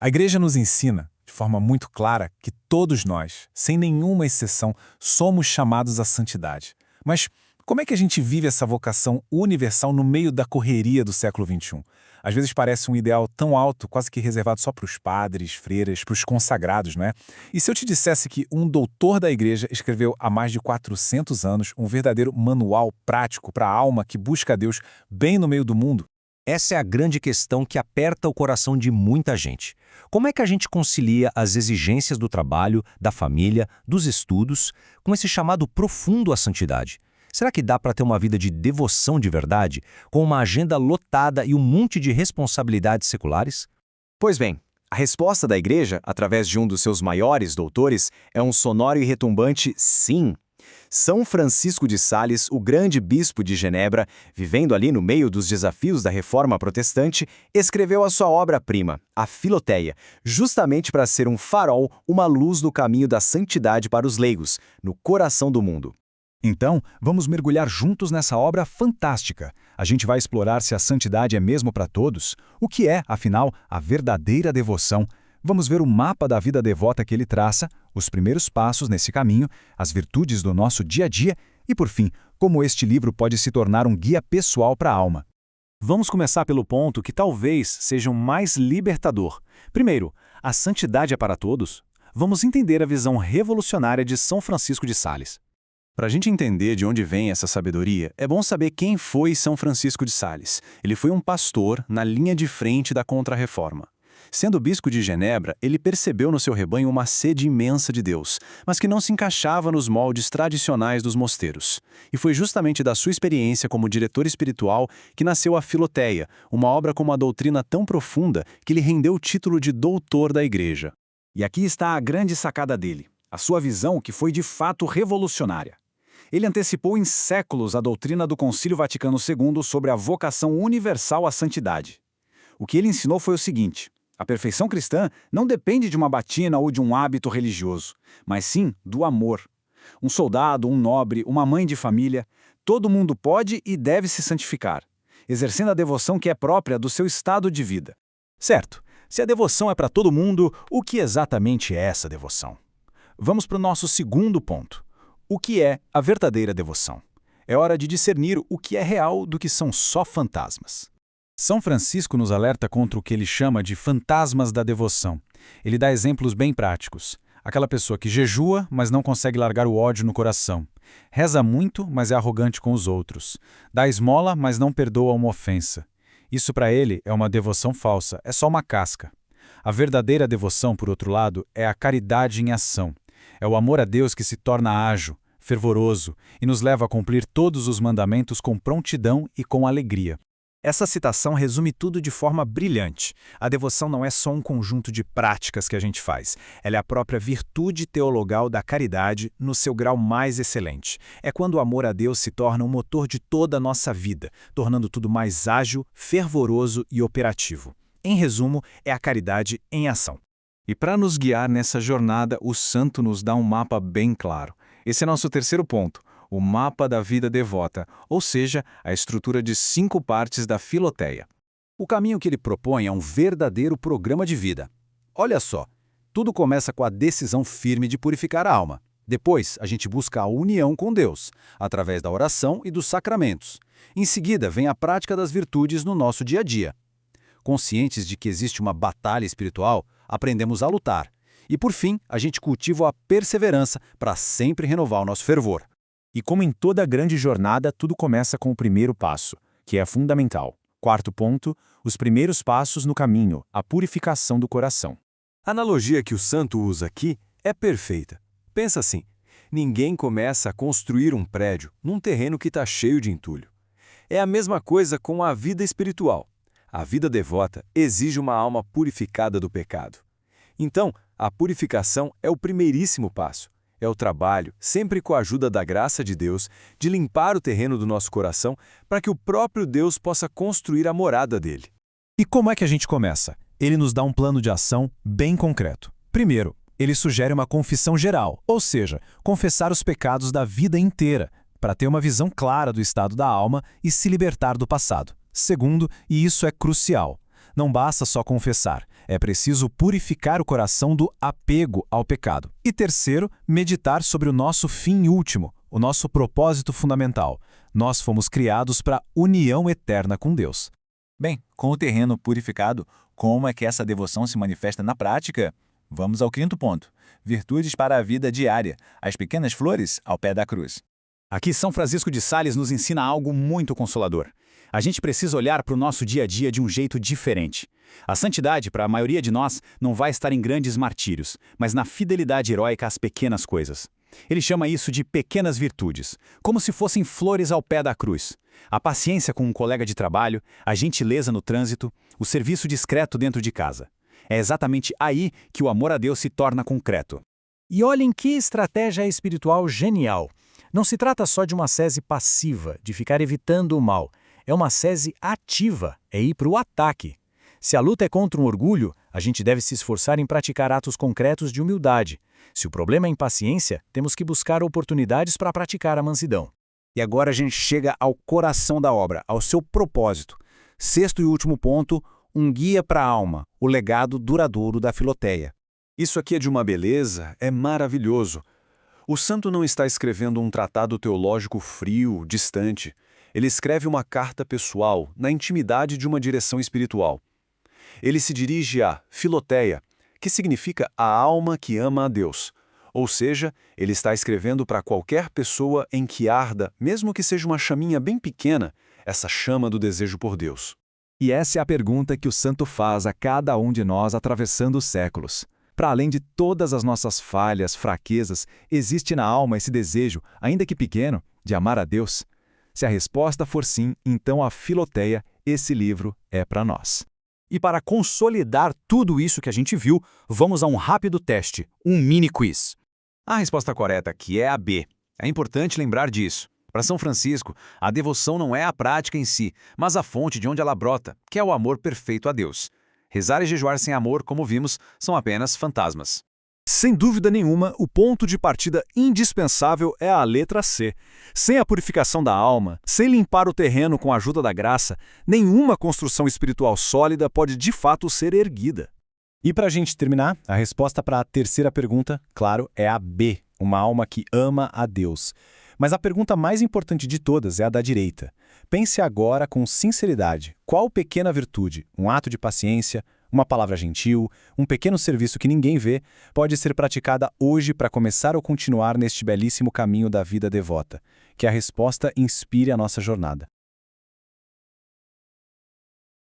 A Igreja nos ensina, de forma muito clara, que todos nós, sem nenhuma exceção, somos chamados à santidade. Mas como é que a gente vive essa vocação universal no meio da correria do século XXI? Às vezes parece um ideal tão alto, quase que reservado só para os padres, freiras, para os consagrados, não é? E se eu te dissesse que um doutor da Igreja escreveu há mais de 400 anos um verdadeiro manual prático para a alma que busca a Deus bem no meio do mundo? Essa é a grande questão que aperta o coração de muita gente. Como é que a gente concilia as exigências do trabalho, da família, dos estudos, com esse chamado profundo à santidade? Será que dá para ter uma vida de devoção de verdade, com uma agenda lotada e um monte de responsabilidades seculares? Pois bem, a resposta da Igreja, através de um dos seus maiores doutores, é um sonoro e retumbante sim. São Francisco de Sales, o grande bispo de Genebra, vivendo ali no meio dos desafios da Reforma Protestante, escreveu a sua obra-prima, a Filoteia, justamente para ser um farol, uma luz no caminho da santidade para os leigos, no coração do mundo. Então, vamos mergulhar juntos nessa obra fantástica. A gente vai explorar se a santidade é mesmo para todos, o que é, afinal, a verdadeira devoção. Vamos ver o mapa da vida devota que ele traça, os primeiros passos nesse caminho, as virtudes do nosso dia a dia e, por fim, como este livro pode se tornar um guia pessoal para a alma. Vamos começar pelo ponto que talvez seja o mais libertador. Primeiro, a santidade é para todos? Vamos entender a visão revolucionária de São Francisco de Sales. Para a gente entender de onde vem essa sabedoria, é bom saber quem foi São Francisco de Sales. Ele foi um pastor na linha de frente da Contra-Reforma. Sendo bispo de Genebra, ele percebeu no seu rebanho uma sede imensa de Deus, mas que não se encaixava nos moldes tradicionais dos mosteiros. E foi justamente da sua experiência como diretor espiritual que nasceu a Filoteia, uma obra com uma doutrina tão profunda que lhe rendeu o título de doutor da Igreja. E aqui está a grande sacada dele, a sua visão que foi de fato revolucionária. Ele antecipou em séculos a doutrina do Concílio Vaticano II sobre a vocação universal à santidade. O que ele ensinou foi o seguinte: a perfeição cristã não depende de uma batina ou de um hábito religioso, mas sim do amor. Um soldado, um nobre, uma mãe de família, todo mundo pode e deve se santificar, exercendo a devoção que é própria do seu estado de vida. Certo, se a devoção é para todo mundo, o que exatamente é essa devoção? Vamos para o nosso segundo ponto. O que é a verdadeira devoção? É hora de discernir o que é real do que são só fantasmas. São Francisco nos alerta contra o que ele chama de fantasmas da devoção. Ele dá exemplos bem práticos. Aquela pessoa que jejua, mas não consegue largar o ódio no coração. Reza muito, mas é arrogante com os outros. Dá esmola, mas não perdoa uma ofensa. Isso para ele é uma devoção falsa, é só uma casca. A verdadeira devoção, por outro lado, é a caridade em ação. É o amor a Deus que se torna ágil, fervoroso e nos leva a cumprir todos os mandamentos com prontidão e com alegria. Essa citação resume tudo de forma brilhante. A devoção não é só um conjunto de práticas que a gente faz. Ela é a própria virtude teologal da caridade no seu grau mais excelente. É quando o amor a Deus se torna o motor de toda a nossa vida, tornando tudo mais ágil, fervoroso e operativo. Em resumo, é a caridade em ação. E para nos guiar nessa jornada, o santo nos dá um mapa bem claro. Esse é nosso terceiro ponto, o mapa da vida devota, ou seja, a estrutura de 5 partes da Filoteia. O caminho que ele propõe é um verdadeiro programa de vida. Olha só, tudo começa com a decisão firme de purificar a alma. Depois, a gente busca a união com Deus, através da oração e dos sacramentos. Em seguida, vem a prática das virtudes no nosso dia a dia. Conscientes de que existe uma batalha espiritual, aprendemos a lutar. E, por fim, a gente cultiva a perseverança para sempre renovar o nosso fervor. E como em toda grande jornada, tudo começa com o primeiro passo, que é fundamental. Quarto ponto, os primeiros passos no caminho, a purificação do coração. A analogia que o santo usa aqui é perfeita. Pensa assim, ninguém começa a construir um prédio num terreno que está cheio de entulho. É a mesma coisa com a vida espiritual. A vida devota exige uma alma purificada do pecado. Então, a purificação é o primeiríssimo passo. É o trabalho, sempre com a ajuda da graça de Deus, de limpar o terreno do nosso coração para que o próprio Deus possa construir a morada dele. E como é que a gente começa? Ele nos dá um plano de ação bem concreto. Primeiro, ele sugere uma confissão geral, ou seja, confessar os pecados da vida inteira, para ter uma visão clara do estado da alma e se libertar do passado. Segundo, e isso é crucial, Não basta só confessar, é preciso purificar o coração do apego ao pecado. E terceiro, meditar sobre o nosso fim último, o nosso propósito fundamental. Nós fomos criados para união eterna com Deus. Bem, com o terreno purificado, como é que essa devoção se manifesta na prática? Vamos ao quinto ponto. Virtudes para a vida diária, as pequenas flores ao pé da cruz. Aqui São Francisco de Sales nos ensina algo muito consolador. A gente precisa olhar para o nosso dia a dia de um jeito diferente. A santidade, para a maioria de nós, não vai estar em grandes martírios, mas na fidelidade heróica às pequenas coisas. Ele chama isso de pequenas virtudes, como se fossem flores ao pé da cruz. A paciência com um colega de trabalho, a gentileza no trânsito, o serviço discreto dentro de casa. É exatamente aí que o amor a Deus se torna concreto. E olhem que estratégia espiritual genial. Não se trata só de uma ascese passiva, de ficar evitando o mal. É uma ascese ativa, é ir para o ataque. Se a luta é contra um orgulho, a gente deve se esforçar em praticar atos concretos de humildade. Se o problema é impaciência, temos que buscar oportunidades para praticar a mansidão. E agora a gente chega ao coração da obra, ao seu propósito. Sexto e último ponto, um guia para a alma, o legado duradouro da Filoteia. Isso aqui é de uma beleza, é maravilhoso. O santo não está escrevendo um tratado teológico frio, distante. Ele escreve uma carta pessoal, na intimidade de uma direção espiritual. Ele se dirige a Filoteia, que significa a alma que ama a Deus. Ou seja, ele está escrevendo para qualquer pessoa em que arda, mesmo que seja uma chaminha bem pequena, essa chama do desejo por Deus. E essa é a pergunta que o santo faz a cada um de nós atravessando os séculos. Para além de todas as nossas falhas, fraquezas, existe na alma esse desejo, ainda que pequeno, de amar a Deus? Se a resposta for sim, então a Filoteia, esse livro, é para nós. E para consolidar tudo isso que a gente viu, vamos a um rápido teste, um mini quiz. A resposta correta aqui é a B. É importante lembrar disso. Para São Francisco, a devoção não é a prática em si, mas a fonte de onde ela brota, que é o amor perfeito a Deus. Rezar e jejuar sem amor, como vimos, são apenas fantasmas. Sem dúvida nenhuma, o ponto de partida indispensável é a letra C. Sem a purificação da alma, sem limpar o terreno com a ajuda da graça, nenhuma construção espiritual sólida pode de fato ser erguida. E para a gente terminar, a resposta para a terceira pergunta, claro, é a B, uma alma que ama a Deus. Mas a pergunta mais importante de todas é a da direita. Pense agora com sinceridade, qual pequena virtude, um ato de paciência, uma palavra gentil, um pequeno serviço que ninguém vê, pode ser praticada hoje para começar ou continuar neste belíssimo caminho da vida devota. Que a resposta inspire a nossa jornada.